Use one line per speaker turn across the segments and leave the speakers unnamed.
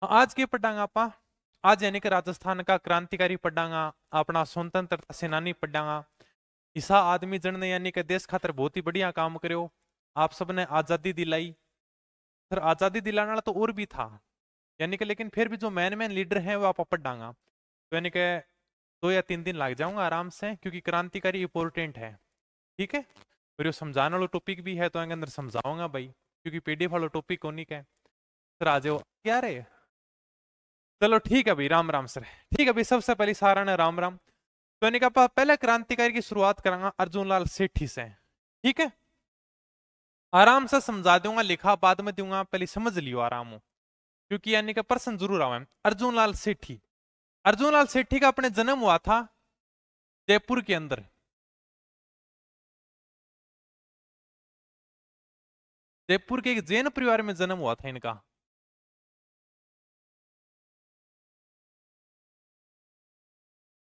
आज के पढ़ांगा आपा। आज यानी कि राजस्थान का क्रांतिकारी पढ़ांगा, अपना स्वतंत्रता सेनानी पढ़ांगा। इसा आदमी जन ने यानी कि देश खातर बहुत ही बढ़िया काम करो। आप सबने आजादी दिलाई। फिर आजादी दिलाने वाला तो और भी था यानी कि, लेकिन फिर भी जो मैन मैन लीडर हैं वो आप पढ़ांगा। तो यानी कि 2 या 3 दिन लग जाऊंगा आराम से, क्योंकि क्रांतिकारी इंपोर्टेंट है। ठीक है। और ये समझाने वाला टॉपिक भी है तो अंदर समझाऊंगा भाई, क्योंकि पीडीएफ वाला टॉपिक होनी का है। फिर आ जाओ क्या रे। चलो ठीक है भाई, राम राम सर। ठीक है भाई, सबसे पहले सारा ने राम राम। तो यानी कि पहले क्रांतिकारी की शुरुआत करांगा अर्जुन लाल सेठी से। ठीक है। आराम से समझा दूंगा, लिखा बाद में दूंगा, पहले समझ लियो आराम हो, क्योंकि यानी कि प्रश्न जरूर आवे। अर्जुन लाल सेठी। अर्जुन लाल सेठी का अपने जन्म हुआ था जयपुर के अंदर। जयपुर के एक जैन परिवार में जन्म हुआ था इनका।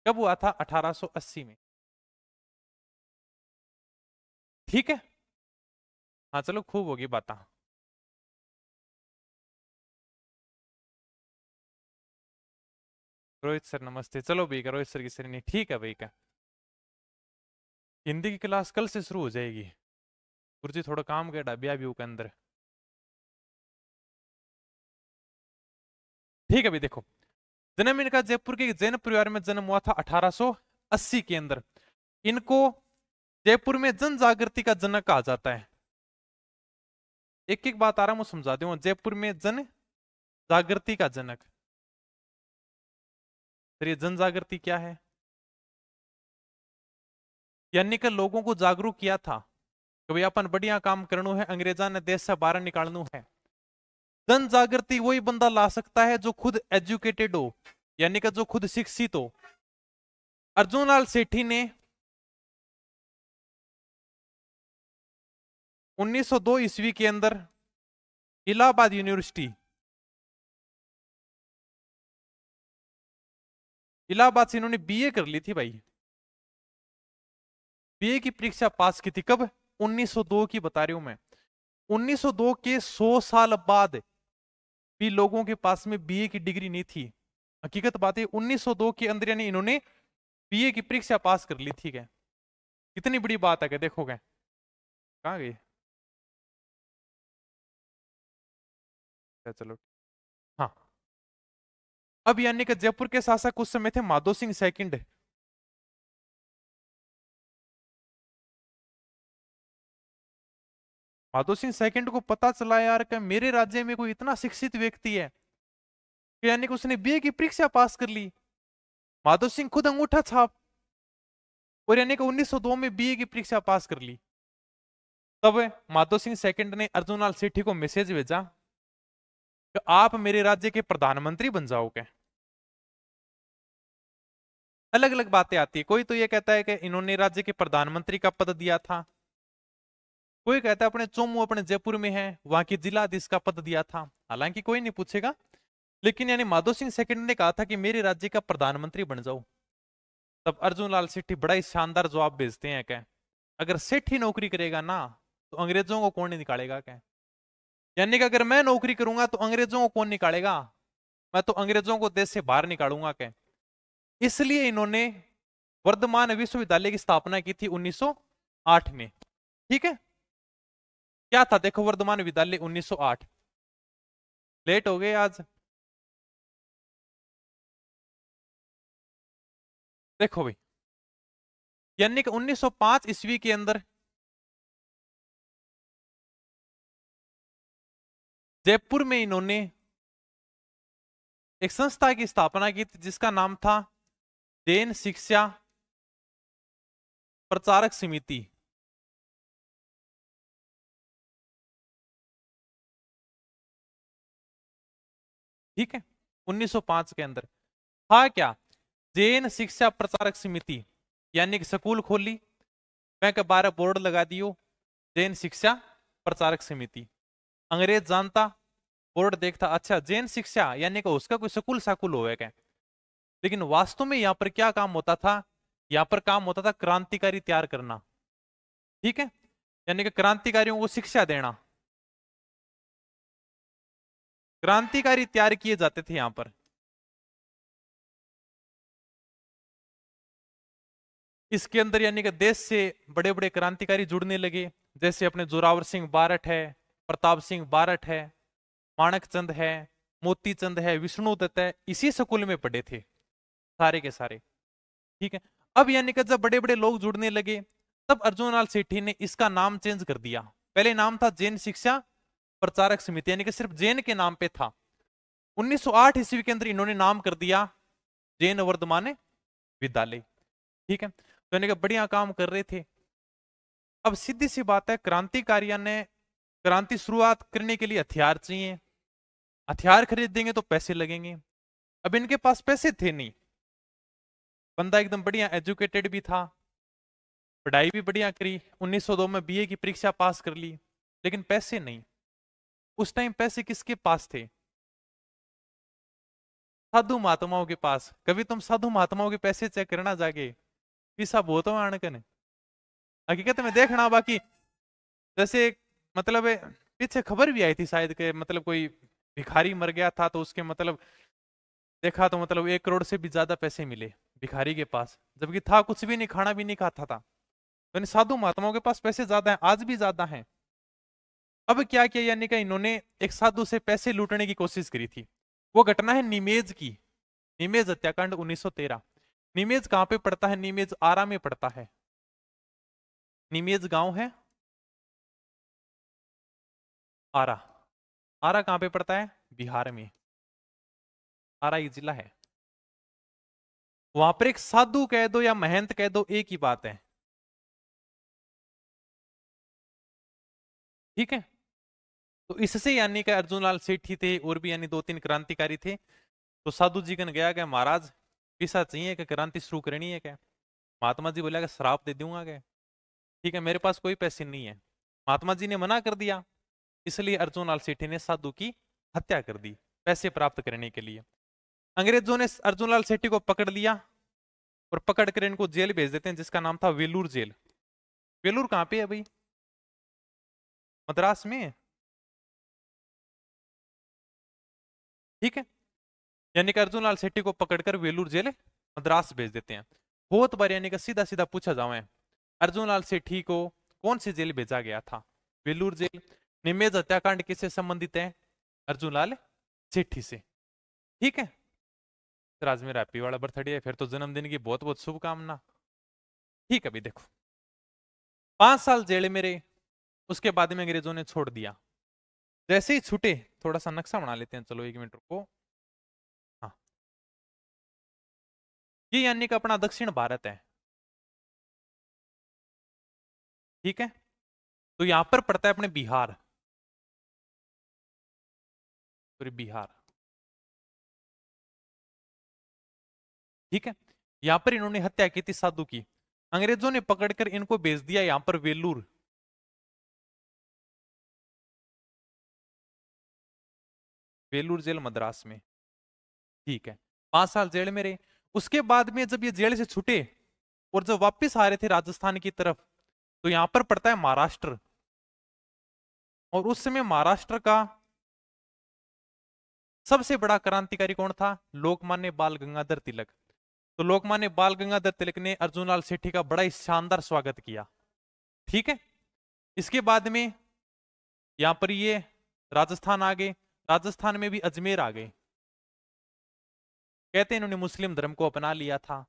कब हुआ था? 1880 में। ठीक है। हाँ चलो, खूब होगी बात। रोहित सर नमस्ते। चलो भाई का रोहित सर की श्रेणी ठीक है भाई का। हिंदी की क्लास कल से शुरू हो जाएगी। गुरुजी थोड़ा काम कर डाबिया व्यू के अंदर। ठीक है भाई, देखो। जन्म इनका जयपुर के जैन परिवार में जन्म हुआ था 1880 के अंदर। इनको जयपुर में जन जागृति का जनक कहा जाता है। एक एक बात आराम से समझा दूंगा। जयपुर में जन जागृति का जनक। फिर ये जन जागृति क्या है? यानी कि लोगों को जागरूक किया था कि भाई अपन बढ़िया काम करना है, अंग्रेजा ने देश से बाहर निकालना है। जन जागृति वही बंदा ला सकता है जो खुद एजुकेटेड हो, यानी कि जो खुद शिक्षित हो। अर्जुन लाल सेठी ने 1902 ईस्वी के अंदर इलाहाबाद यूनिवर्सिटी, इलाहाबाद से इन्होंने बीए कर ली थी भाई। बीए की परीक्षा पास की थी कब? 1902 की बता रही हूं मैं। 1902 के 100 साल बाद भी लोगों के पास में बीए की डिग्री नहीं थी। हकीकत बात है, 1902 के अंदर यानी इन्होंने बीए की परीक्षा पास कर ली थी। क्या कितनी बड़ी बात है? क्या देखोगे कहाँ गई? चलो। हाँ। अब यानी कि जयपुर के शासक उस समय थे माधो सिंह सेकंड। माधो सिंह सेकंड को पता चला यार कि मेरे राज्य में कोई इतना शिक्षित व्यक्ति है कि यानी कि उसने बीए की परीक्षा पास कर ली। माधो सिंह खुद अंगूठा छाप, और यानी कि 1902 में बीए की परीक्षा पास कर ली। तब माधो सिंह सेकंड ने अर्जुन लाल सेठी को मैसेज भेजा कि आप मेरे राज्य के प्रधानमंत्री बन जाओगे। अलग अलग बातें आती है। कोई तो ये कहता है कि इन्होंने राज्य के प्रधानमंत्री का पद दिया था। कोई कहता है अपने चोमू अपने जयपुर में है, वहां की जिलाधीश का पद दिया था। हालांकि कोई नहीं पूछेगा, लेकिन यानी माधो सिंह सेकंड ने कहा था कि मेरे राज्य का प्रधानमंत्री बन जाओ। तब अर्जुन लाल सेठी बड़ा ही शानदार जवाब भेजते हैं क्या, अगर सेठी नौकरी करेगा ना तो अंग्रेजों को कौन नहीं निकालेगा? क्या यानी कि अगर मैं नौकरी करूंगा तो अंग्रेजों को कौन निकालेगा? मैं तो अंग्रेजों को देश से बाहर निकालूंगा। क्या इसलिए इन्होंने वर्धमान विश्वविद्यालय की स्थापना की थी 1908 में। ठीक है। क्या था देखो, वर्धमान विद्यालय 1908। लेट हो गए आज। देखो भाई, यानी कि 1905 ईस्वी के अंदर जयपुर में इन्होंने एक संस्था की स्थापना की थी जिसका नाम था जैन शिक्षा प्रचारक समिति। ठीक है। 1905 के अंदर था क्या? जैन शिक्षा प्रचारक समिति, यानी कि स्कूल खोली, बैंक 12 बोर्ड लगा दियो, जैन शिक्षा प्रचारक समिति। अंग्रेज जानता, बोर्ड देखता, अच्छा जैन शिक्षा यानी कि उसका कोई स्कूल साकुल होगा। लेकिन वास्तव में यहां पर क्या काम होता था? यहां पर काम होता था क्रांतिकारी तैयार करना। ठीक है। यानी कि क्रांतिकारियों को शिक्षा देना। क्रांतिकारी तैयार किए जाते थे यहां पर। इसके अंदर यानी कि देश से बड़े बड़े क्रांतिकारी जुड़ने लगे, जैसे अपने जोरावर सिंह बारठ है, प्रताप सिंह बारठ है, माणक चंद है, मोती चंद है, विष्णु दत्त है, इसी स्कूल में पढ़े थे सारे के सारे। ठीक है। अब यानी कि जब बड़े बड़े लोग जुड़ने लगे, तब अर्जुनलाल सेठी ने इसका नाम चेंज कर दिया। पहले नाम था जैन शिक्षा प्रचारक समिति, यानी कि सिर्फ जैन के नाम पे था। 1908 ईस्वी के अंदर इन्होंने नाम कर दिया जैन वर्धमान विद्यालय। ठीक है। तो यानी कि बढ़िया काम कर रहे थे। अब सीधी सी बात है, क्रांतिकारियों ने क्रांति शुरुआत करने के लिए हथियार चाहिए, हथियार खरीदेंगे तो पैसे लगेंगे। अब इनके पास पैसे थे नहीं, बंदा एकदम बढ़िया एजुकेटेड भी था, पढ़ाई भी बढ़िया करी, 1902 में बीए की परीक्षा पास कर ली, लेकिन पैसे नहीं। उस टाइम पैसे किसके पास थे? साधु महात्माओं के पास। कभी तुम साधु महात्माओं के पैसे चेक करना जाके, पीसा बहुत आणकन हकीकत में देखना। बाकी जैसे मतलब पीछे खबर भी आई थी शायद के मतलब कोई भिखारी मर गया था, तो उसके मतलब देखा तो मतलब 1 करोड़ से भी ज्यादा पैसे मिले भिखारी के पास, जबकि था कुछ भी नहीं, खाना भी नहीं खाता था। तो साधु महात्माओं के पास पैसे ज्यादा हैं, आज भी ज्यादा हैं। अब क्या किया, यानी कि इन्होंने एक साधु से पैसे लूटने की कोशिश करी थी। वो घटना है निमेज की, निमेज हत्याकांड 1913। निमेज कहां पे पड़ता है? निमेज आरा में पड़ता है। निमेज गांव है, आरा। आरा कहां पे पड़ता है? बिहार में। आरा ये जिला है। वहां पर एक साधु कह दो या महंत कह दो, एक ही बात है। ठीक है। तो इससे यानी कि अर्जुनलाल सेठी थे, और भी यानी 2-3 क्रांतिकारी थे। तो साधु जी कन गया क्या, महाराज पैसा चाहिए कि क्रांति शुरू करनी है क्या? महात्मा जी बोला कि श्राप दे दूंगा क्या? ठीक है, मेरे पास कोई पैसे नहीं है। महात्मा जी ने मना कर दिया, इसलिए अर्जुनलाल सेठी ने साधु की हत्या कर दी पैसे प्राप्त करने के लिए। अंग्रेजों ने अर्जुनलाल सेठी को पकड़ लिया और पकड़ कर इनको जेल भेज देते हैं, जिसका नाम था वेलूर जेल। वेलूर कहां पे है भाई? मद्रास में। ठीक है। यानी कि अर्जुनलाल सेठी को पकड़कर वेलूर जेल मद्रास भेज देते हैं। बहुत बार यानी कि सीधा सीधा पूछा जाए, अर्जुनलाल सेठी को कौन सी जेल भेजा गया था? वेलूर जेल। निमेज हत्याकांड किससे संबंधित है? अर्जुनलाल सेठी से। ठीक है। सर आज मेरा हैप्पी वाला बर्थडे है, फिर तो जन्मदिन की बहुत बहुत शुभकामना। ठीक है, अभी देखो 5 साल जेल में रहे, उसके बाद में अंग्रेजों ने छोड़ दिया। जैसे ही छूटे, थोड़ा सा नक्शा बना लेते हैं, चलो 1 मिनट रुको। हाँ, ये यानी कि अपना दक्षिण भारत है। ठीक है। तो यहां पर पड़ता है अपने बिहार, सॉरी बिहार। ठीक है। यहां पर इन्होंने हत्या की थी साधु की। अंग्रेजों ने पकड़कर इनको भेज दिया यहां पर वेलूर। वेलूर जेल मद्रास में। ठीक है। 5 साल जेल में रहे। उसके बाद में जब ये जेल से छूटे और जब वापस आ रहे थे राजस्थान की तरफ, तो यहां पर पड़ता है महाराष्ट्र। और उस समय महाराष्ट्र का सबसे बड़ा क्रांतिकारी कौन था? लोकमान्य बाल गंगाधर तिलक। तो लोकमान्य बाल गंगाधर तिलक ने अर्जुनलाल सेठी का बड़ा ही शानदार स्वागत किया। ठीक है। इसके बाद में यहां पर ये राजस्थान आ गए। राजस्थान में भी अजमेर आ गए। कहते हैं इन्होंने मुस्लिम धर्म को अपना लिया था।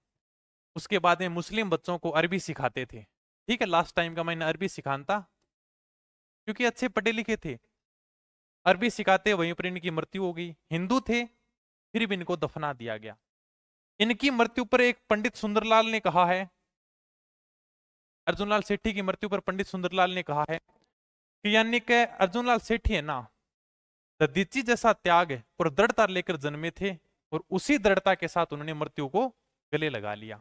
उसके बाद में मुस्लिम बच्चों को अरबी सिखाते थे। ठीक है, लास्ट टाइम का मैंने अरबी सिखाता, क्योंकि अच्छे पढ़े लिखे थे। अरबी सिखाते वहीं पर इनकी मृत्यु हो गई। हिंदू थे, फिर भी इनको दफना दिया गया। इनकी मृत्यु पर एक पंडित सुंदरलाल ने कहा है, अर्जुनलाल सेठी की मृत्यु पर पंडित सुंदरलाल ने कहा है कि यानी कि अर्जुनलाल सेठी है ना, दधीची जैसा त्याग और दृढ़ता लेकर जन्मे थे, और उसी दृढ़ता के साथ उन्होंने मृत्यु को गले लगा लिया।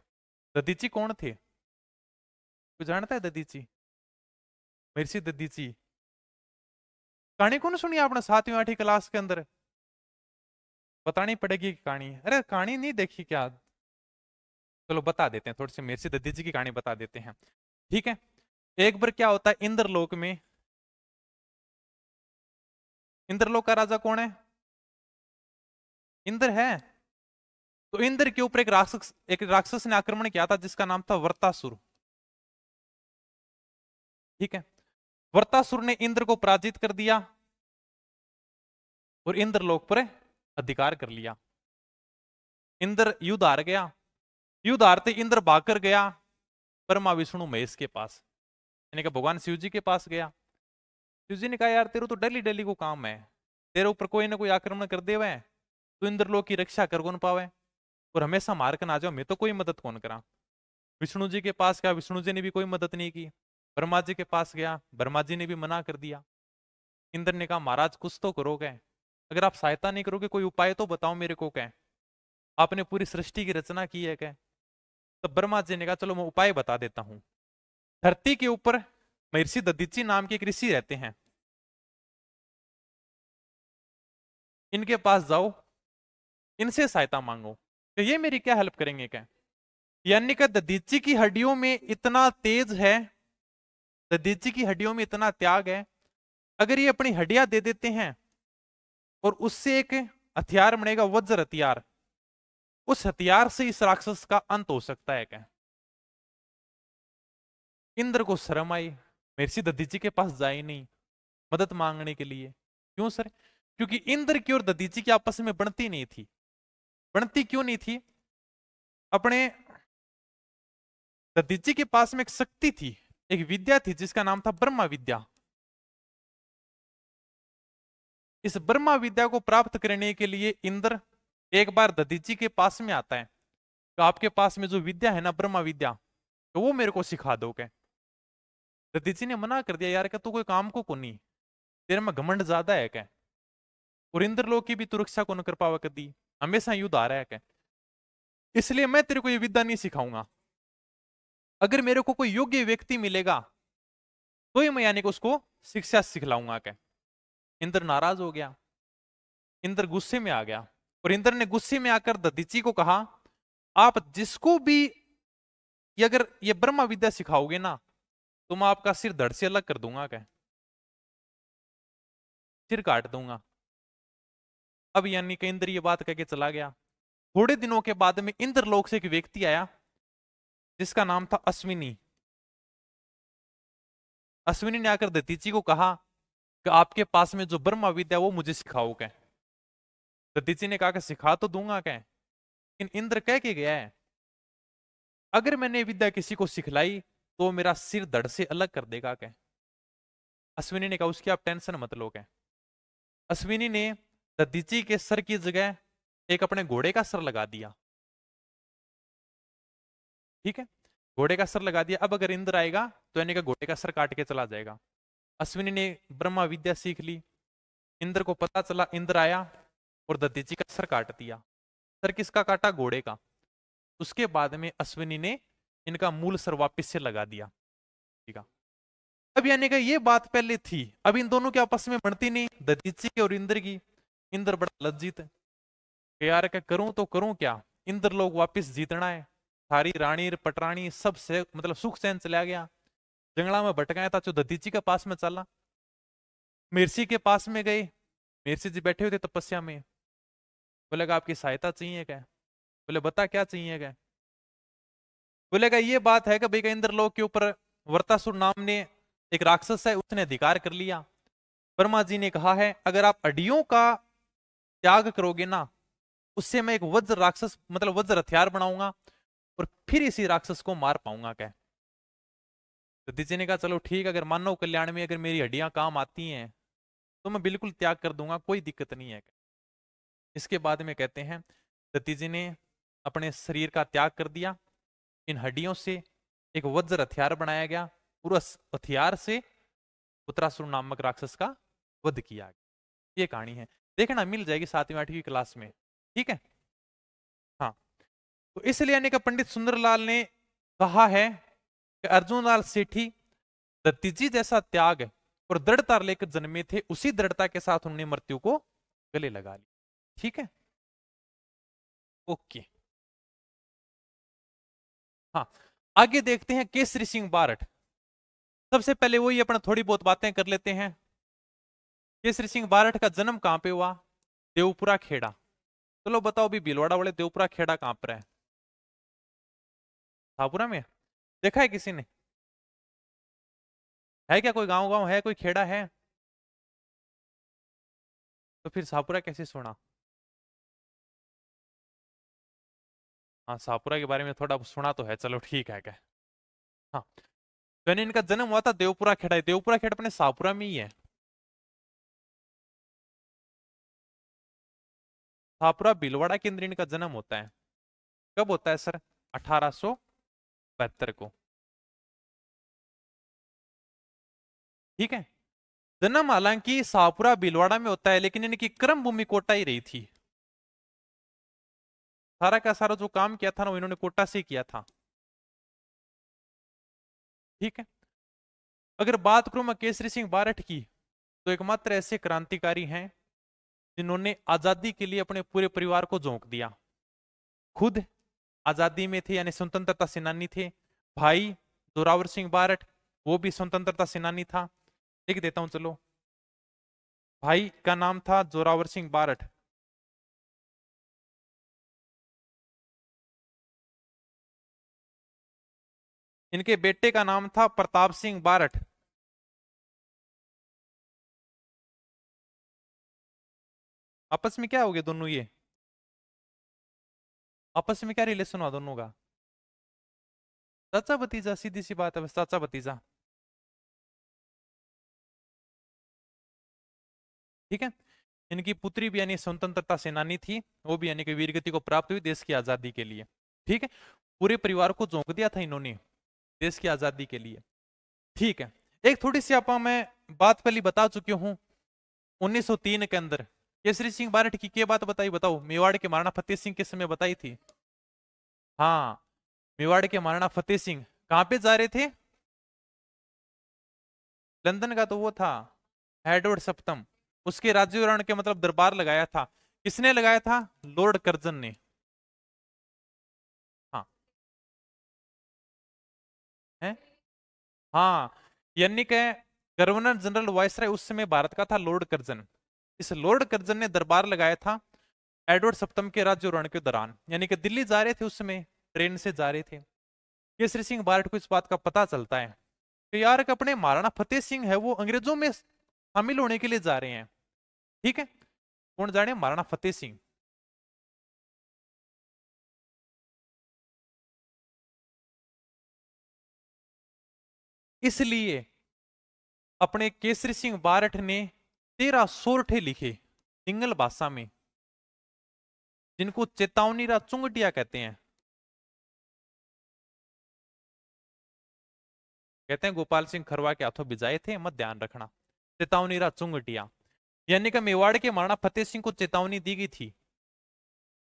दधीची कौन थे? कोई जानता है दधीची? महर्षि दधीची। कहानी कौन सुनी आपने 7वीं 8वीं क्लास के अंदर? बतानी पड़ेगी कहानी। अरे कहानी नहीं देखी क्या? चलो बता देते हैं, थोड़ी सी महर्षि दधीची की कहानी बता देते हैं। ठीक है। एक बार क्या होता है, इंद्रलोक में, इंद्रलोक का राजा कौन है? इंद्र है। तो इंद्र के ऊपर एक राक्षस ने आक्रमण किया था जिसका नाम था वर्तासुर। ठीक है, वर्तासुर ने इंद्र को पराजित कर दिया और इंद्रलोक पर अधिकार कर लिया। इंद्र युद्ध हार गया। युद्ध हारते इंद्र भागकर गया ब्रह्मा विष्णु महेश के पास, यानी कि भगवान शिव जी के पास गया। शिव जी ने कहा यार तेरे तो डेली डेली को काम है, तेरे ऊपर कोई ना कोई आक्रमण कर दे हुए, तो इंद्रलोक की रक्षा कर कौन पावे, और हमेशा मार कर ना जाओ, मैं तो कोई मदद कौन करा। विष्णु जी के पास गया, विष्णु जी ने भी कोई मदद नहीं की। ब्रह्मा जी के पास गया, ब्रह्मा जी ने भी मना कर दिया। इंद्र ने कहा महाराज कुछ तो करोगे, अगर आप सहायता नहीं करोगे कोई उपाय तो बताओ मेरे को, क्या आपने पूरी सृष्टि की रचना की है क्या। तब ब्रह्मा जी ने कहा चलो मैं उपाय बता देता हूं। धरती के ऊपर महर्षि दधीचि नाम के एक ऋषि रहते हैं, इनके पास जाओ, इनसे सहायता मांगो, तो ये मेरी क्या हेल्प करेंगे क्या। यानी कि दधीचि की हड्डियों में इतना तेज है, दधीचि की हड्डियों में इतना त्याग है, अगर ये अपनी हड्डियां दे देते हैं और उससे एक हथियार बनेगा वज्र हथियार, उस हथियार से इस राक्षस का अंत हो सकता है क्या। इंद्र को शर्म आई, महर्षि दधीचि के पास जाए नहीं मदद मांगने के लिए। क्यों सर? क्योंकि इंद्र की और दधीचि की आपस में बनती नहीं थी। बनती क्यों नहीं थी? अपने दधीचि के पास में एक शक्ति थी, एक विद्या थी जिसका नाम था ब्रह्मा विद्या। इस ब्रह्मा विद्या को प्राप्त करने के लिए इंद्र एक बार दधीचि के पास में आता है, तो आपके पास में जो विद्या है ना ब्रह्मा विद्या, तो वो मेरे को सिखा दो क्या। दधीचि ने मना कर दिया, यार क्या तू कोई काम को नहीं, तेरे में घमंड ज्यादा है क्या, और इंद्रलोक की भी तू रक्षा को न कर पावा कदी, हमेशा युद्ध आ रहा है क्या, इसलिए मैं तेरे को ये विद्या नहीं सिखाऊंगा। अगर मेरे को कोई योग्य व्यक्ति मिलेगा तो ही मैं यानी कि उसको शिक्षा सिखलाऊंगा क्या। इंद्र नाराज हो गया, इंद्र गुस्से में आ गया, और इंद्र ने गुस्से में आकर दधीचि को कहा आप जिसको भी ये अगर ये ब्रह्मा विद्या सिखाओगे ना तो मैं आपका सिर धड़ से अलग कर दूंगा क्या, सिर काट दूंगा। अब यानी कि इंद्र ये बात कह के चला गया। थोड़े दिनों के बाद में इंद्रलोक से एक व्यक्ति आया जिसका नाम था अश्विनी। अश्विनी ने आकर दधीचि को कहा कि आपके पास में जो ब्रह्मा विद्या वो मुझे सिखाओ क्या। दधीचि ने कहा कि सिखा तो दूंगा क्या, लेकिन इंद्र कह के गया है अगर मैंने विद्या किसी को सिखलाई तो मेरा सिर धड़ से अलग कर देगा क्या। अश्विनी ने कहा उसकी आप टेंशन मत लो क्या। अश्विनी ने दधीचि के सर की जगह एक अपने घोड़े का सर लगा दिया। ठीक है, घोड़े का सर लगा दिया। अब अगर इंद्र आएगा तो यानी कि घोड़े का सर काट के चला जाएगा। अश्विनी ने ब्रह्मा विद्या सीख ली, इंद्र को पता चला, इंद्र आया और दधीचि का सर काट दिया। सर किसका काटा? घोड़े का। उसके बाद में अश्विनी ने इनका मूल सर वापिस से लगा दिया। ठीक है, अब यानी कि ये बात पहले थी, अब इन दोनों के आपस में बनती नहीं, दधीचि की और इंद्र की। इंद्र बड़ा लज्जित है कि यार क्या करूं तो करूं क्या, इंद्र लोग वापिस जीतना है, सारी रानी पटरानी सब से मतलब सुख चैन चला गया, जंगला में भटकाया था, जो दधीचि के पास में चला, महर्षि के पास में गए, महर्षि जी बैठे हुए थे तपस्या में। बोलेगा आपकी सहायता चाहिए क्या? बोले बता क्या चाहिए क्या। बोलेगा ये बात है कि भाई इंद्रलोक के ऊपर वर्तासुर नाम ने एक राक्षस है, उसने अधिकार कर लिया। ब्रह्मा जी ने कहा है अगर आप अडियों का त्याग करोगे ना, उससे मैं एक वज्र राक्षस मतलब वज्र हथियार बनाऊंगा और फिर इसी राक्षस को मार पाऊंगा क्या। तो दधीचि ने कहा चलो ठीक, अगर मानव कल्याण में अगर मेरी हड्डियां काम आती हैं तो मैं बिल्कुल त्याग कर दूंगा, कोई दिक्कत नहीं है। इसके बाद में कहते हैं दधीचि ने अपने शरीर का त्याग कर दिया, इन हड्डियों से एक वज्र हथियार बनाया गया और उस हथियार से उत्तरासुर नामक राक्षस का वध किया गया। ये कहानी है, देखना मिल जाएगी 7वीं 8वीं क्लास में। ठीक है, हाँ। तो इसलिए यानी कि पंडित सुंदरलाल ने कहा है कि अर्जुन लाल सेठी दधीचि जैसा त्याग और दृढ़ता लेकर जन्मे थे, उसी दृढ़ता के साथ उन्होंने मृत्यु को गले लगा लिया। ठीक है, ओके। हाँ, आगे देखते हैं केसरी सिंह बारठ। सबसे पहले वही अपना थोड़ी बहुत बातें कर लेते हैं। केसरी सिंह बारठ का जन्म कहां पे हुआ? देवपुरा खेड़ा। चलो बताओ भी भीलवाड़ा वाले देवपुरा खेड़ा कहां पर है? शाहपुरा में? देखा है किसी ने? है क्या कोई गांव गांव है, कोई खेड़ा है? तो फिर शाहपुरा कैसे सुना? हाँ, शाहपुरा के बारे में थोड़ा सुना तो है, चलो ठीक है क्या। हाँ, तो यानी इनका जन्म हुआ था देवपुरा खेड़ा, देवपुरा खेड़ा अपने शाहपुरा में ही है। शाहपुरा भीलवाड़ा के अंदर इनका जन्म होता है। कब होता है सर? 1872 को। ठीक है। जन्म हालांकि शाहपुरा भीलवाड़ा में होता है, लेकिन इनकी कर्म भूमि कोटा ही रही थी। सारा का सारा जो काम किया था ना, वो इन्होंने कोटा से किया था। ठीक है। अगर बात करूं मैं केसरी सिंह बारठ की, तो एकमात्र ऐसे क्रांतिकारी हैं जिन्होंने आजादी के लिए अपने पूरे परिवार को झोंक दिया। खुद आजादी में थे, यानी स्वतंत्रता सेनानी थे। भाई जोरावर सिंह बारठ, वो भी स्वतंत्रता सेनानी था। लिख देता हूं चलो। भाई का नाम था जोरावर सिंह बारठ। इनके बेटे का नाम था प्रताप सिंह बारठ। आपस में क्या हो गए दोनों ये? आपस में क्या रिलेशन हुआ दोनों का? चाचा भतीजा, सीधी सी बात है, बस चाचा भतीजा। ठीक है। इनकी पुत्री भी यानी स्वतंत्रता सेनानी थी, वो भी यानी कि वीरगति को प्राप्त हुई देश की आजादी के लिए। ठीक है। पूरे परिवार को झोंक दिया था इन्होंने देश की आजादी के लिए। ठीक है। एक थोड़ी सी आप मैं बात पहले बता चुकी हूं। 1903 के अंदर केसरी सिंह बारठ की क्या बात बताई, बताओ? मेवाड़ के महाराणा फतेह सिंह के समय बताई थी। हाँ, मेवाड़ के महाराणा फतेह सिंह कहां पे जा रहे थे? लंदन का तो वो था एडवर्ड सप्तम, उसके राज्य के मतलब दरबार लगाया था। किसने लगाया था? लॉर्ड कर्जन ने। हाँ है। हाँ, यानी कि गवर्नर जनरल वायसराय उस समय भारत का था लॉर्ड कर्जन। इस लॉर्ड कर्जन ने दरबार लगाया था एडवर्ड सप्तम के राज्य के दौरान, यानी कि दिल्ली जा रहे थे उस समय, ट्रेन से जा रहे थे। केसरी सिंह बारठ को इस बात का पता चलता है कि यार कि अपने महाराणा फतेह सिंह है वो अंग्रेजों में शामिल होने के लिए जा रहे हैं। ठीक है। कौन जा रहे हैं? महाराणा फतेह सिंह। इसलिए अपने केसरी सिंह बारठ ने 13 सोरठे लिखे सिंगल भाषा में, जिनको चेतावनी रा चुंगटिया कहते हैं। कहते हैं गोपाल सिंह खरवा के हाथों भिजाए थे, मत ध्यान रखना। चेतावनी रा चुंगटिया, यानी कि मेवाड़ के महाराणा फतेह सिंह को चेतावनी दी गई थी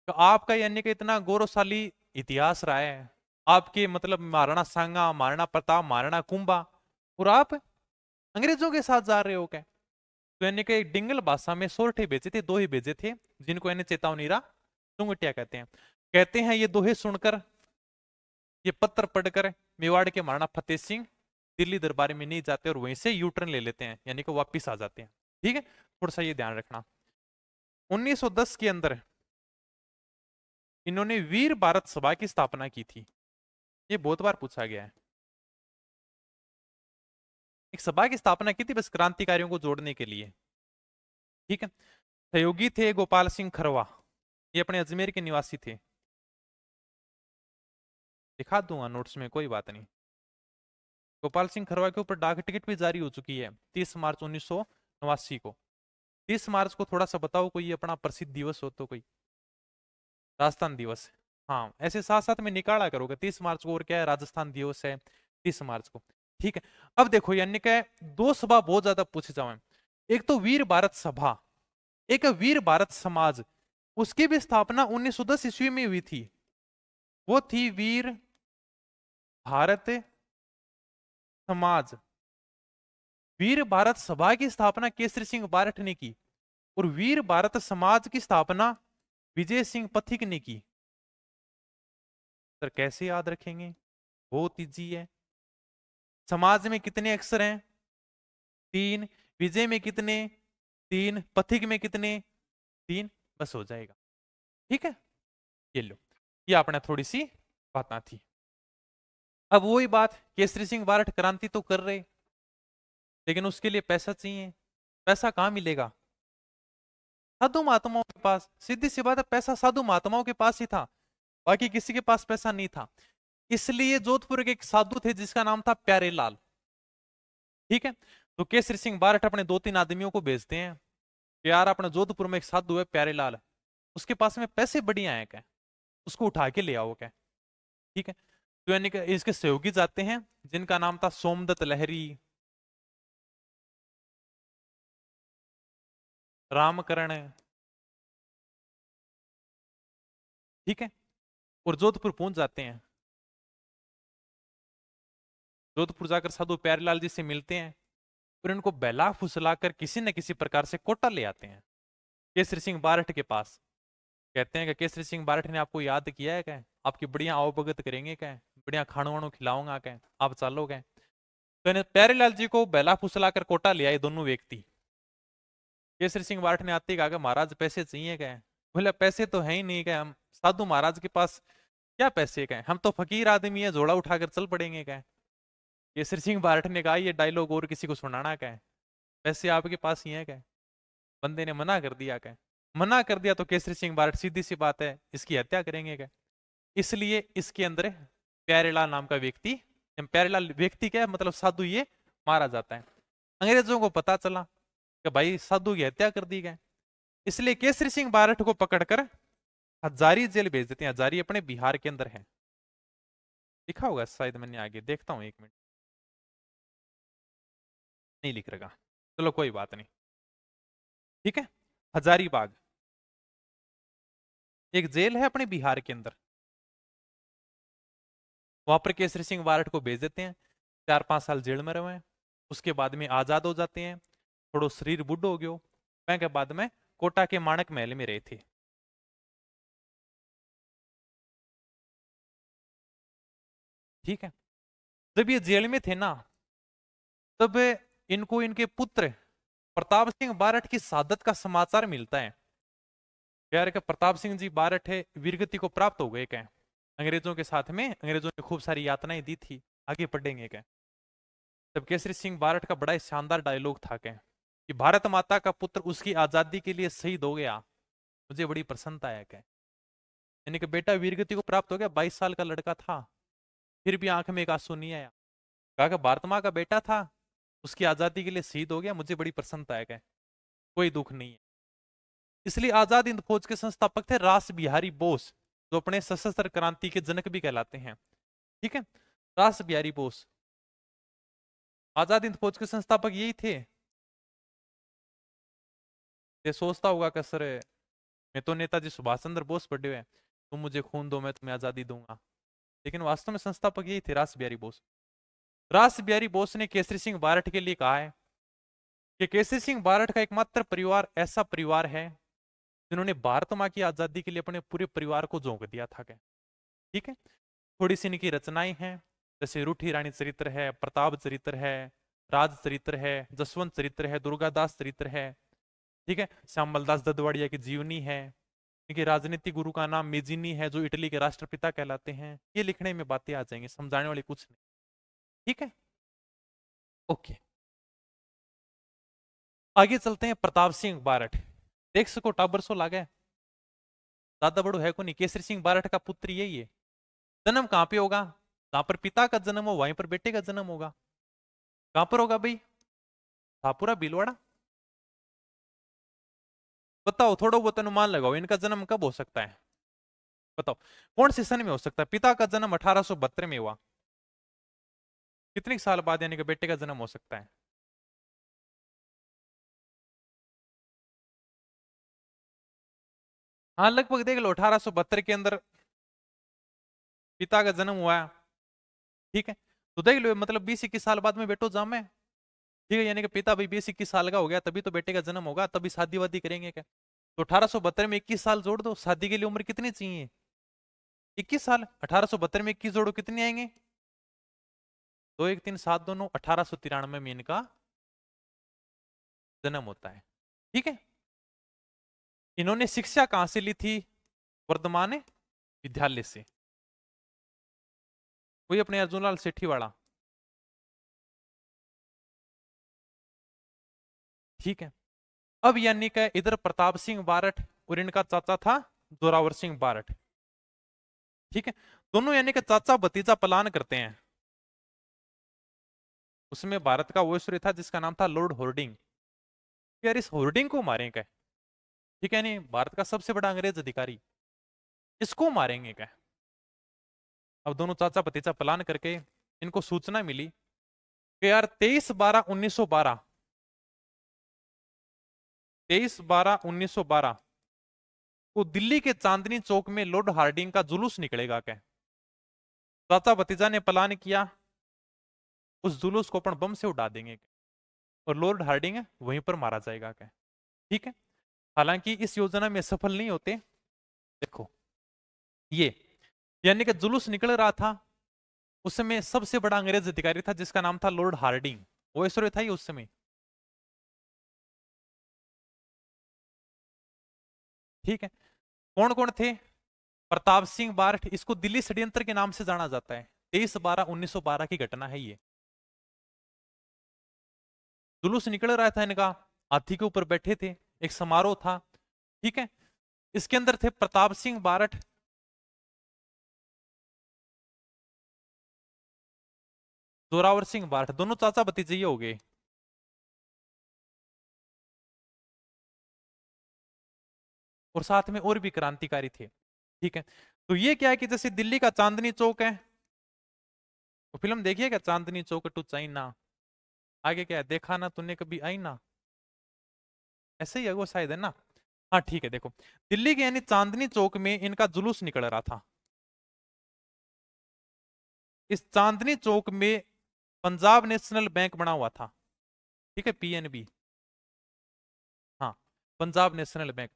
तो आपका यानी कि इतना गौरवशाली इतिहास रहा है, आपके मतलब महाराणा सांगा, महाराणा प्रताप, महाराणा कुंभा, और आप अंग्रेजों के साथ जा रहे हो क्या? तो यानी कि डिंगल भाषा में सोरठे भेजे थे, दोहे भेजे थे, जिनको यानी चेतावनी रा चुंगटिया कहते हैं। कहते हैं ये दोहे सुनकर, ये पत्र पढ़कर मेवाड़ के महाराणा फतेह सिंह दिल्ली दरबार में नहीं जाते और वहीं से यू टर्न ले लेते हैं, यानी कि वापिस आ जाते हैं। ठीक है, थोड़ा सा ये ध्यान रखना। 1910 के अंदर इन्होंने वीर भारत सभा की स्थापना की थी। ये बहुत बार पूछा गया है। एक सभा की स्थापना की थी बस क्रांतिकारियों को जोड़ने के लिए। ठीक है। सहयोगी थे गोपाल सिंह खरवा, ये अपने अजमेर के निवासी थे। दिखा दूंगा नोट्स में, कोई बात नहीं। गोपाल सिंह खरवा के ऊपर डाक टिकट भी जारी हो चुकी है 30 मार्च 1989 को। 30 मार्च को थोड़ा सा बताओ कोई अपना प्रसिद्ध दिवस हो तो, कोई राजस्थान दिवस। हाँ, ऐसे साथ साथ में निकाला करोगे 30 मार्च को, और क्या है, राजस्थान दिवस है 30 मार्च को। ठीक है। अब देखो यानी कि दो सभा बहुत ज्यादा पूछे जाए, एक तो वीर भारत सभा, एक वीर भारत समाज। उसकी भी स्थापना 1910 ईस्वी में हुई थी। वो थी वीर भारत समाज। वीर भारत सभा की स्थापना केसरी सिंह बारठ ने की, और वीर भारत समाज की स्थापना विजय सिंह पथिक ने की। सर कैसे याद रखेंगे? बहुत इजी है। समाज में कितने अक्षर हैं? 3। विजय में कितने? 3। पथिक में कितने? 3। बस हो जाएगा। ठीक है, ये लो, ये आपने थोड़ी सी बात थी। अब वही बात, केसरी सिंह बारठ क्रांति तो कर रहे, लेकिन उसके लिए पैसा चाहिए। पैसा कहाँ मिलेगा? साधु महात्माओं के पास। सीधी सी बात है, पैसा साधु महात्माओं के पास ही था, बाकी किसी के पास पैसा नहीं था। इसलिए जोधपुर के एक साधु थे जिसका नाम था प्यारेलाल। ठीक है, तो केसरी सिंह बारठ अपने 2-3 आदमियों को भेजते हैं कि यार अपने जोधपुर में एक साधु है प्यारेलाल, उसके पास में पैसे बढ़िया है क्या, उसको उठा के ले आओ क्या। ठीक है, तो यानी कि इसके सहयोगी जाते हैं जिनका नाम था सोमदत्त लहरी, रामकरण। ठीक है, और जोधपुर पहुंच जाते हैं। जोधपुर जाकर साधु प्यारेलाल जी से मिलते हैं और इनको बहला फुसलाकर किसी न किसी प्रकार से कोटा ले आते हैं केसरी सिंह बारठ के पास। कहते हैं कि केसरी सिंह बारठ ने आपको याद किया है क्या, आपकी बढ़िया आवभगत करेंगे क्या, बढ़िया खाणो वाणो खिलाऊंगा क्या, आप चलो क्या। तो इन्हें प्यारेलाल जी को बहला फुसलाकर कोटा ले आए दोनों व्यक्ति। केसरी सिंह बारठ ने आते ही कहा कि महाराज पैसे चाहिए क्या। बोले पैसे तो है ही नहीं क्या, हम साधु महाराज के पास क्या पैसे क्या, हम तो फकीर आदमी है, झोला उठाकर चल पड़ेंगे क्या। केसरी सिंह बारठ ने कहा ये डायलॉग और किसी को सुनाना क्या है, पैसे आपके पास ही है क्या। बंदे ने मना कर दिया क्या, मना कर दिया तो केसरी सिंह बारठ सीधी सी बात है इसकी हत्या करेंगे क्या। इसलिए इसके अंदर प्यारेलाल नाम का व्यक्ति, प्यारेलाल व्यक्ति क्या है मतलब साधु, ये मारा जाता है। अंग्रेजों को पता चला कि भाई साधु की हत्या कर दी गई, इसलिए केसरी सिंह बारठ को पकड़कर हजारी जेल भेज देते हैं। हजारी अपने बिहार के अंदर है, लिखा होगा शायद, मैंने आगे देखता हूं, 1 मिनट, नहीं लिख रहा, चलो कोई बात नहीं। ठीक है, हजारीबाग एक जेल है अपने बिहार के अंदर, वहां पर केसरी सिंह बारठ को भेज देते हैं। 4-5 साल जेल में रहे, उसके बाद में आजाद हो जाते हैं। थोड़ो शरीर बुढ़ो हो गयो, के बाद में कोटा के माणक महल में रहे थे। ठीक है, जब ये जेल में थे ना, तब इनको इनके पुत्र प्रताप सिंह बारठ की शहादत का समाचार मिलता है। यार के प्रताप सिंह जी बारठ है वीरगति को प्राप्त हो गए क्या, अंग्रेजों के साथ में अंग्रेजों ने खूब सारी यातनाएं दी थी, आगे बढ़ेंगे क्या। तब केसरी सिंह बारठ का बड़ा ही शानदार डायलॉग था क्या कि भारत माता का पुत्र उसकी आजादी के लिए शहीद हो गया, मुझे बड़ी प्रसन्नता है क्या। यानी कि बेटा वीरगति को प्राप्त हो गया, 22 साल का लड़का था, फिर भी आंख में एक आंसू नहीं आया। कहा कि भारत माँ का बेटा था, उसकी आजादी के लिए शहीद हो गया, मुझे बड़ी प्रसन्नता है क्या, कोई दुख नहीं है। इसलिए आजाद हिंद फौज के संस्थापक थे रास बिहारी बोस, जो अपने सशस्त्र क्रांति के जनक भी कहलाते हैं। ठीक है, रास बिहारी बोस आजाद हिंद फौज के संस्थापक यही थे। ये सोचता होगा कि सर मैं तो नेताजी सुभाष चंद्र बोस पढ़े हुए, तुम मुझे खून दो मैं तुम्हें आजादी दूंगा, लेकिन वास्तव में संस्थापक यही थे, रास बिहारी बोस। रास बिहारी बोस ने केसरी सिंह बारठ के लिए कहा है कि केसरी सिंह बारठ का एकमात्र परिवार ऐसा परिवार है जिन्होंने भारत माँ की आजादी के लिए अपने पूरे परिवार को झोंक दिया था क्या। ठीक है, थोड़ी सी इनकी रचनाएं हैं, जैसे रूठी रानी चरित्र है, प्रताप चरित्र है, राज चरित्र है, जसवंत चरित्र है, दुर्गादास चरित्र है। ठीक है, श्यामलदास ददवाड़िया की जीवनी है, इनके राजनीतिक गुरु का नाम मेजिनी है जो इटली के राष्ट्रपिता कहलाते हैं। ये लिखने में बातें आ जाएंगी, समझाने वाली कुछ नहीं। ठीक है, ओके, आगे चलते हैं। प्रताप सिंह बारठ, देख सको टाबर सो लागे, ज्यादा बड़ो है को नहीं। केसरी सिंह बारठ का पुत्र यही है। जन्म कहां पे होगा, जहां पर पिता का जन्म हो वहीं पर बेटे का जन्म होगा। कहां पर होगा भाई, थापुरा भीलवाड़ा। बताओ, थोड़ा बहुत अनुमान लगाओ इनका जन्म कब हो सकता है, बताओ कौन से सन में हो सकता है। पिता का जन्म 1872 में हुआ, कितने साल बाद यानी कि बेटे का जन्म हो सकता है। हाँ लगभग देख लो, 1872 के अंदर पिता का जन्म हुआ। ठीक है, तो देख लो मतलब 20-21 साल बाद में बेटो जामे। ठीक है, यानी कि पिता भाई 20-21 साल का हो गया तभी तो बेटे का जन्म होगा, तभी शादी वादी करेंगे क्या। तो 1872 में 21 साल जोड़ दो, शादी के लिए उम्र कितनी चाहिए, 21 साल। 1872 में 21 जोड़ो, कितने आएंगे, 2 1 3 7 दोनों, 1893 में इनका जन्म होता है। ठीक है, इन्होंने शिक्षा कहां से ली थी, वर्धमान विद्यालय से, वही अपने अर्जुनलाल सेठी वाला। ठीक है। अब यानी कि इधर प्रताप सिंह बारठ और इनका चाचा था जोरावर सिंह बारठ। ठीक है। दोनों यानी कि चाचा भतीजा प्लान करते हैं। उसमें भारत का वॉइसरॉय था जिसका नाम था लॉर्ड होर्डिंग। यार इस होर्डिंग को मारें क्या? ठीक है, नहीं भारत का सबसे बड़ा अंग्रेज अधिकारी, इसको मारेंगे क्या? अब दोनों चाचा भतीजा प्लान करके इनको सूचना मिली कि यार 23/12/1912, 23/12/1912 को दिल्ली के चांदनी चौक में लॉर्ड हार्डिंग का जुलूस निकलेगा क्या? चाचा भतीजा ने प्लान किया उस जुलूस को अपन बम से उड़ा देंगे और लॉर्ड हार्डिंग है वहीं पर मारा जाएगा क्या? ठीक है। हालांकि इस योजना में सफल नहीं होते। देखो ये यानी कि जुलूस निकल रहा था, उस समय सबसे बड़ा अंग्रेज अधिकारी था जिसका नाम था लॉर्ड हार्डिंग, वॉइसरॉय था ही उस समय। ठीक है। कौन कौन थे? प्रताप सिंह बारठ, इसको दिल्ली षड्यंत्र के नाम से जाना जाता है। 23/12/1912 की घटना है ये। जुलूस निकल रहा था इनका, हाथी के ऊपर बैठे थे, एक समारोह था। ठीक है। इसके अंदर थे प्रताप सिंह बारठ, जोरावर सिंह बारठ, दोनों चाचा भतीजे ही हो गए। और साथ में और भी क्रांतिकारी थे। ठीक है। तो ये क्या है कि जैसे दिल्ली का चांदनी चौक है, तो फिल्म देखिए क्या, चांदनी चौक टू चाइना, आगे क्या है, देखा ना तूने कभी आई ना, ऐसे ही है वो शायद, है ना? हाँ ठीक है। देखो दिल्ली के यानी चांदनी चौक में इनका जुलूस निकल रहा था। इस चांदनी चौक में पंजाब नेशनल बैंक बना हुआ था। ठीक है, पीएनबी। हाँ, पंजाब नेशनल बैंक।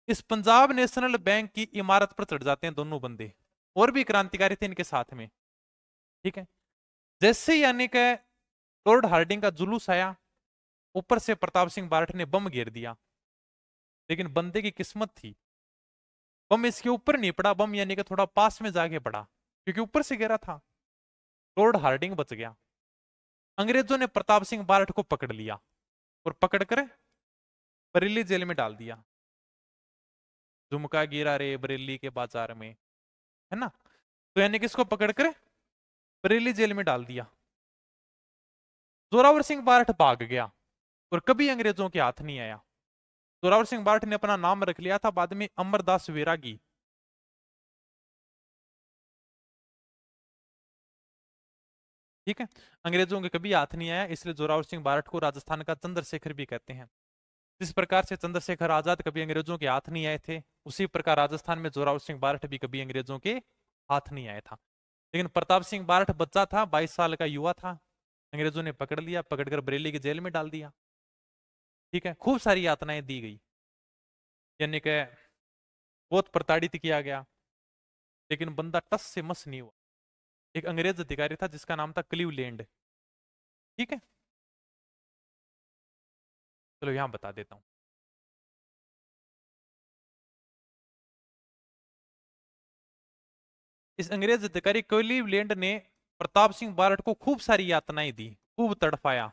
इस पंजाब नेशनल बैंक की इमारत पर चढ़ जाते हैं दोनों बंदे, और भी क्रांतिकारी थे इनके साथ में। ठीक है। जैसे ही यानी कि लॉर्ड हार्डिंग का जुलूस आया, ऊपर से प्रताप सिंह बारठ ने बम घेर दिया। लेकिन बंदे की किस्मत थी, बम इसके ऊपर नहीं पड़ा, बम यानी कि थोड़ा पास में जाके पड़ा, क्योंकि ऊपर से गिरा था। लॉर्ड हार्डिंग बच गया। अंग्रेजों ने प्रताप सिंह बारठ को पकड़ लिया और पकड़कर बरेली जेल में डाल दिया। झुमका गिरा रे बरेली के बाजार में, है ना? तो यानी किसको पकड़कर बरेली जेल में डाल दिया। जोरावर सिंह बारठ भाग गया और कभी अंग्रेजों के हाथ नहीं आया। जोरावर सिंह बारठ ने अपना नाम रख लिया था बाद में अमरदास वैरागी। ठीक है। अंग्रेजों के कभी हाथ नहीं आया, इसलिए जोरावर सिंह बारठ को राजस्थान का चंद्रशेखर भी कहते हैं। जिस प्रकार से चंद्रशेखर आजाद कभी अंग्रेजों के हाथ नहीं आए थे, उसी प्रकार राजस्थान में जोरावर सिंह बारठ भी कभी अंग्रेजों के हाथ नहीं आया था। लेकिन प्रताप सिंह बारठ बच्चा था, 22 साल का युवा था, अंग्रेजों ने पकड़ लिया, पकड़कर बरेली की जेल में डाल दिया। ठीक है। खूब सारी यातनाएं दी गई, यानी कि बहुत प्रताड़ित किया गया, लेकिन बंदा टस से मस नहीं हुआ। एक अंग्रेज अधिकारी था जिसका नाम था क्लीवलैंड। ठीक है। चलो यहां बता देता हूं। इस अंग्रेज अधिकारी क्लीवलैंड ने प्रताप सिंह बारठ को खूब सारी यातनाएं दी, खूब तड़पाया।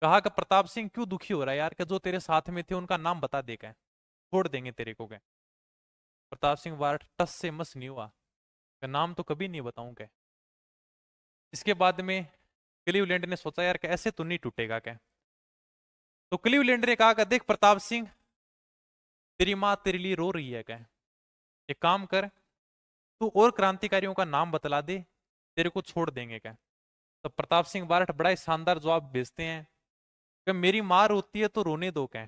कहा कि प्रताप सिंह क्यों दुखी हो रहा है यार, कि जो तेरे साथ में थे उनका नाम बता दे, क्या छोड़ देंगे तेरे को क्या। प्रताप सिंह बारठ टस से मस नहीं हुआ, का नाम तो कभी नहीं बताऊं। इसके बाद में क्लीवलैंड ने सोचा यार कि ऐसे तो नहीं टूटेगा क्या। तो क्लीवलैंड ने कहा कि देख प्रताप सिंह, तेरी माँ तेरे लिए रो रही है क्या, एक काम कर, तू और क्रांतिकारियों का नाम बतला दे, तेरे को छोड़ देंगे क्या। तो प्रताप सिंह बारठ बड़ा ही शानदार जवाब भेजते हैं कि मेरी माँ रोती है तो रोने दो क्या,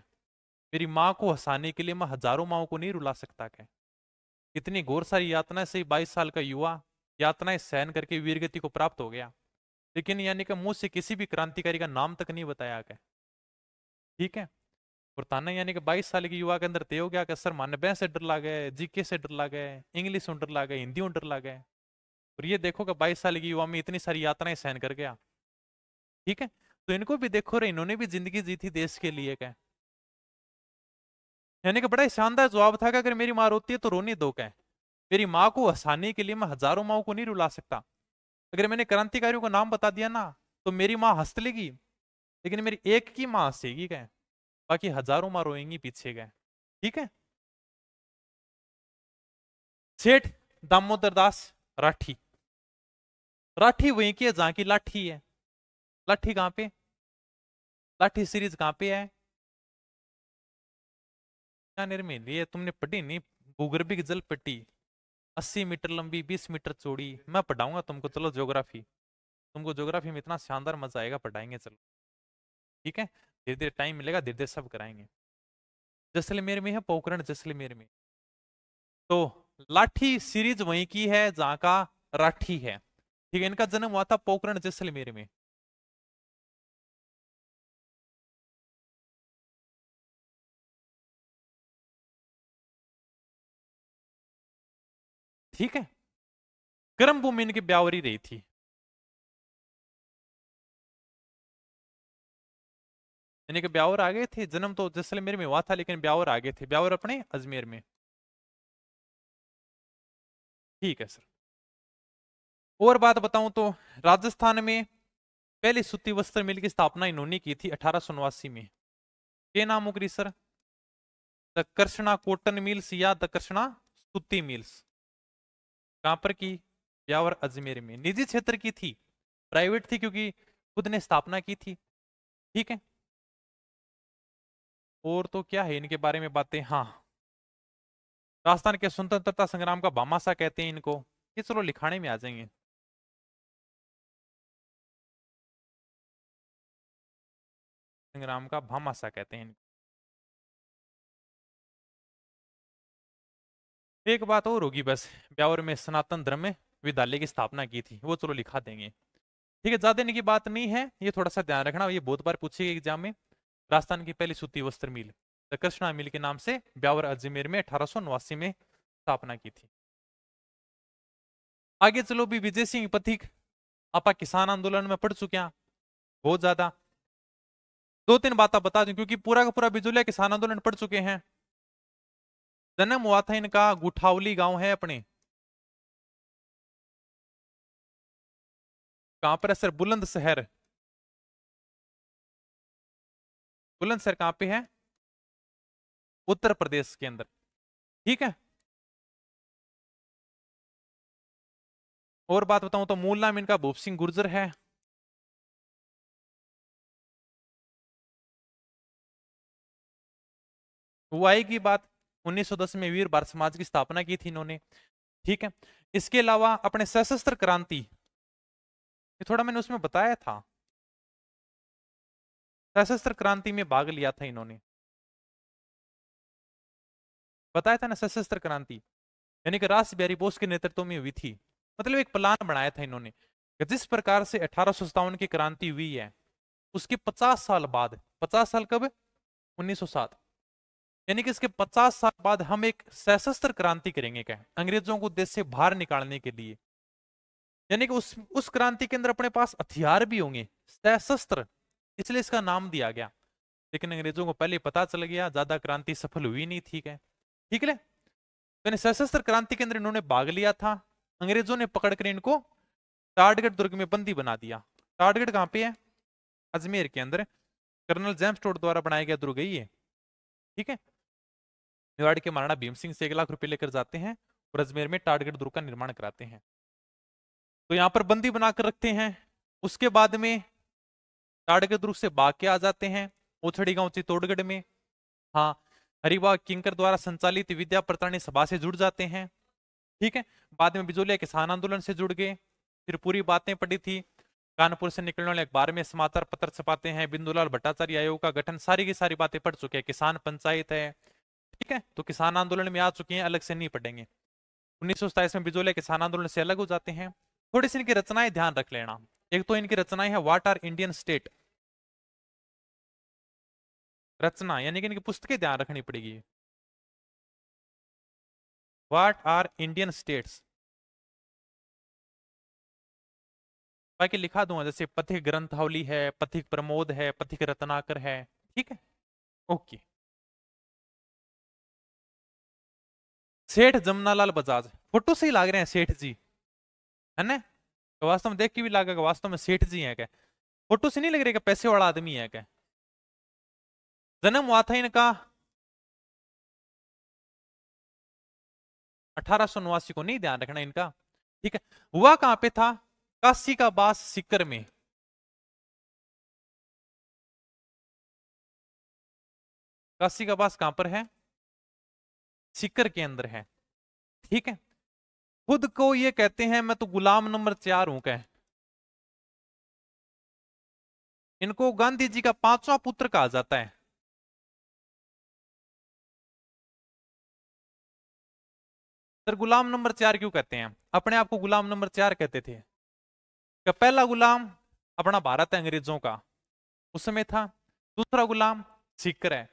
मेरी माँ को हंसाने के लिए मैं हजारों माओं को नहीं रुला सकता क्या। इतनी घोर सारी यातनाएं से 22 साल का युवा यातनाएं सहन करके वीरगति को प्राप्त हो गया, लेकिन यानी कि मुंह से किसी भी क्रांतिकारी का नाम तक नहीं बताया गया। ठीक है। और ताना यानी कि 22 साल के युवा के अंदर तय हो गया कि सर मानवे से डर लगे, जीके से डर लगे, इंग्लिश से डर लगे, हिंदी में डर लगे। और ये देखो कि 22 साल की युवा में इतनी सारी यातनाएं सहन कर गया। ठीक है। तो इनको भी देखो रे, इन्होंने भी जिंदगी जी थी देश के लिए क्या। यानी कि बड़ा ही शानदार जवाब था कि अगर मेरी माँ रोती है तो रोने दो क्या है? मेरी माँ को हंसाने के लिए मैं हजारों माओं को नहीं रुला सकता। अगर मैंने क्रांतिकारियों का नाम बता दिया ना तो मेरी माँ हंस लेगी, लेकिन मेरी एक की माँ हंसेगी क्या, बाकी हजारों माँ रोएंगी पीछे गए। ठीक है। सेठ दामोदर दास राठी। राठी वहीं की है जहां की लाठी है। लाठी कहां पे, लाठी सीरीज कहां पे है? बीकानेर में। ये तुमने पढ़ी नहीं, भूगर्भिक जल पट्टी, 80 मीटर लंबी 20 मीटर चौड़ी। मैं पढ़ाऊंगा तुमको, चलो ज्योग्राफी। तुमको ज्योग्राफी में इतना शानदार मजा आएगा, पढ़ाएंगे चलो। ठीक है, धीरे धीरे टाइम मिलेगा, धीरे धीरे सब कराएंगे। जैसलमेर में है पोखरण, जैसलमेर में। तो लाठी सीरीज वहीं की है जहां का राठी है। ठीक है, इनका जन्म हुआ था पोखरण जैसलमेर में। ठीक है, कर्म भूमि इनकी ब्यावरी रही थी। यानी कि ब्यावर आ गए थे, जन्म तो जैसलमेर में हुआ था लेकिन ब्यावर आ गए थे, ब्यावर अपने अजमेर में। ठीक है सर। और बात बताऊं तो राजस्थान में पहली सूती वस्त्र मिल की स्थापना इन्होंने की थी 1889 में। के नाम उकरी sir? The Krishna cotton mills या द कृष्णा सूती मिल्स। कहां पर की? ब्यावर अजमेर में। निजी क्षेत्र की थी, प्राइवेट थी क्योंकि खुद ने स्थापना की थी। ठीक है। और तो क्या है इनके बारे में बातें, हाँ, राजस्थान के स्वतंत्रता संग्राम का भामाशाह कहते हैं इनको। ये चलो लिखाने में आ जाएंगे। संग्राम का भामाशाह कहते हैं इनको। एक बात और होगी बस, ब्यावर में सनातन धर्म में विद्यालय की स्थापना की थी, वो चलो लिखा देंगे। ठीक है, ज्यादा इनकी बात नहीं है, ये थोड़ा सा ध्यान रखना, ये बहुत बार पूछेगी एग्जाम में। राजस्थान की पहली सूती वस्त्र मिल द कृष्णा मिल के नाम से ब्यावर अजमेर में 1889 में स्थापना की थी। आगे चलो भी, विजय सिंह पथिक आपा किसान आंदोलन में पढ़ चुके हैं बहुत ज्यादा। दो तीन बातें बता दूं क्योंकि पूरा का पूरा बिजुलिया किसान आंदोलन पढ़ चुके हैं। जन्म हुआ था इनका गुठावली गांव है अपने, कहां पर है सर? बुलंदशहर। बुलंदशहर कहां पे है? उत्तर प्रदेश के अंदर। ठीक है। और बात बताऊं तो मूल नाम इनका भूप सिंह गुर्जर है। हुआई की बात, 1910 में वीर भारत समाज की स्थापना की थी इन्होंने। ठीक है। इसके अलावा अपने सशस्त्र क्रांति, ये थोड़ा मैंने उसमें बताया था, सशस्त्र क्रांति में भाग लिया था इन्होंने, बताया था ना सशस्त्र क्रांति। यानी कि रास बिहारी बोस के नेतृत्व में हुई थी। मतलब एक प्लान बनाया था इन्होंने कि जिस प्रकार से 1857 की क्रांति हुई है, उसके 50 साल बाद, 50 साल कब? 1907। यानी कि इसके 50 साल बाद हम एक सशस्त्र क्रांति करेंगे क्या, अंग्रेजों को देश से बाहर निकालने के लिए। यानी कि उस क्रांति के अंदर अपने पास हथियार भी होंगे, सशस्त्र, इसलिए इसका नाम दिया गया। लेकिन अंग्रेजों को पहले पता चल गया, ज्यादा क्रांति सफल हुई नहीं थी क्या। ठीक है। तो सशस्त्र क्रांति के अंदर इन्होंने भाग लिया था। अंग्रेजों ने पकड़कर इनको टाटगढ़ दुर्ग में बंदी बना दिया। टाटगढ़ कहां पे है? अजमेर के अंदर। कर्नल जेम्स टोड द्वारा बनाया गया दुर्ग है ये। ठीक है। मेवाड़ के महाराणा भीम सिंह से 1 लाख रुपए लेकर जाते हैं और अजमेर में टाटगढ़ दुर्ग का निर्माण कराते हैं। तो यहां पर बंदी बनाकर रखते हैं। उसके बाद में टाटगढ़ दुर्ग से भाग के आ जाते हैं ओछड़ी गांव चित्तौड़गढ़ में। हाँ, हरिवाग किंकर द्वारा संचालित विद्या प्रताड़नी सभा से जुड़ जाते हैं। ठीक है। बाद में बिजोलिया किसान आंदोलन से जुड़ गए। फिर पूरी बातें पढ़ी थी। कानपुर से निकलने वाले अखबार में समाचार पत्र छपाते हैं, बिंदुलाल भट्टाचार्य आयोग का गठन, सारी की सारी बातें पढ़ चुके हैं, किसान पंचायत है। ठीक है, तो किसान आंदोलन में आ चुके हैं, अलग से नहीं पढ़ेंगे। 1927 में बिजोलिया किसान आंदोलन से अलग हो जाते हैं। थोड़ी सी इनकी रचनाएं ध्यान रख लेना। एक तो इनकी रचनाएं है व्हाट आर इंडियन स्टेट, रचना यानी कि इनकी पुस्तकें ध्यान रखनी पड़ेगी। व्हाट आर इंडियन स्टेट्स, बाकी लिखा दूंगा, जैसे पथिक ग्रंथावली है, पथिक प्रमोद है, पथिक रत्नाकर है। ठीक है। ओके। सेठ जमनालाल बजाज, फोटो से ही लाग रहे हैं सेठ जी, है ना? तो वास्तव में देख के भी लगेगा वास्तव में सेठ जी हैं क्या? फोटो से नहीं लग रहा कि पैसे वाला आदमी है क्या? जन्म हुआ था इनका 1889 को, नहीं ध्यान रखना इनका, ठीक है। हुआ कहां पे था? काशी का बास सीकर में। काशी का बास कहां पर है? सीकर के अंदर है, ठीक है। खुद को ये कहते हैं मैं तो गुलाम नंबर 4 हूं कह। इनको गांधी जी का 5वां पुत्र कहा जाता है। सर गुलाम नंबर 4 क्यों कहते हैं? अपने आप को गुलाम नंबर 4 कहते थे कि पहला गुलाम अपना भारत है अंग्रेजों का, उस समय था। दूसरा गुलाम सीकर है।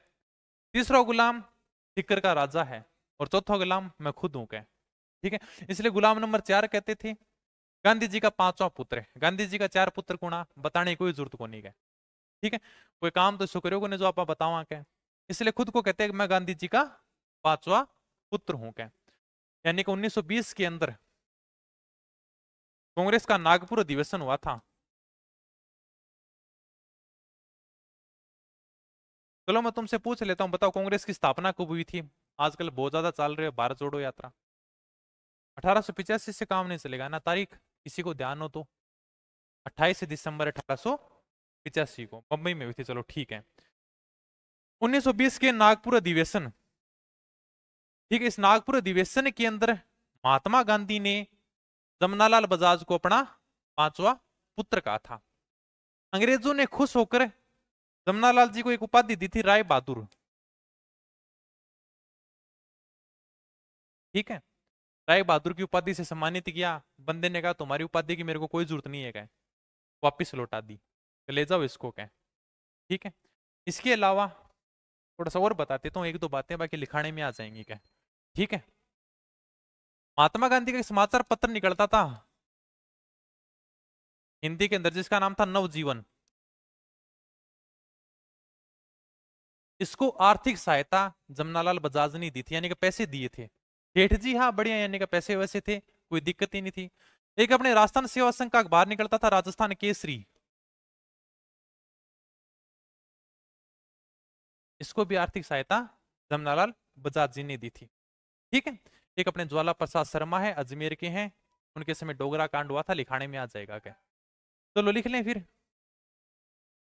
तीसरा गुलाम सीकर का राजा है। और चौथा गुलाम मैं खुद हूं कह, ठीक है। इसलिए गुलाम नंबर 4 कहते थे। गांधी जी का 5वां पुत्र है। गांधी जी का 4 पुत्र गुणा बताने की कोई जरूरत को नहीं है, ठीक है। कोई काम तो शुक्रिया को नहीं जो आप बतावा क्या, इसलिए खुद को कहते हैं कि मैं गांधी जी का 5वां पुत्र हूं क्या। यानी कि 1920 के अंदर कांग्रेस का नागपुर अधिवेशन हुआ था। चलो मैं तुमसे पूछ लेता हूं, बताओ कांग्रेस की स्थापना कब हुई थी? आजकल बहुत ज्यादा चल रही है भारत जोड़ो यात्रा। 1885 से काम नहीं चलेगा ना, तारीख किसी को ध्यान हो तो? 28 दिसंबर 1885 को बंबई में हुई थी, चलो ठीक है। 1920 के नागपुर अधिवेशन, ठीक है। इस नागपुर अधिवेशन के अंदर महात्मा गांधी ने जमनालाल बजाज को अपना 5वां पुत्र कहा था। अंग्रेजों ने खुश होकर जमनालाल जी को एक उपाधि दी थी, राय बहादुर, ठीक है। राय बहादुर की उपाधि से सम्मानित किया। बंदे ने कहा तुम्हारी उपाधि की मेरे को कोई जरूरत नहीं है, कह वापिस लौटा दी, तो ले जाओ इसको, कह ठीक है। इसके अलावा थोड़ा सा और बताते तो एक दो बातें, बाकी लिखाने में आ जाएंगी, क्या ठीक है। महात्मा गांधी का एक समाचार पत्र निकलता था हिंदी के अंदर, जिसका नाम था नवजीवन। इसको आर्थिक सहायता जमनालाल बजाज ने दी थी, यानी कि पैसे दिए थे। सेठ जी हाँ बढ़िया, यानी कि पैसे वैसे थे, कोई दिक्कत ही नहीं थी। एक अपने राजस्थान सेवा संघ का अखबार निकलता था, राजस्थान केसरी। इसको भी आर्थिक सहायता जमनालाल बजाज जी ने दी थी, ठीक है। एक अपने ज्वाला प्रसाद शर्मा है, अजमेर के हैं, उनके समय डोगरा कांड हुआ था, लिखाने में आ जाएगा क्या। चलो लिख लें फिर,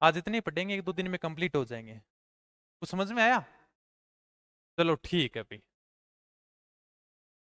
आज इतने ही पढ़ेंगे, 1-2 दिन में कंप्लीट हो जाएंगे। कुछ समझ में आया? चलो ठीक है भाई।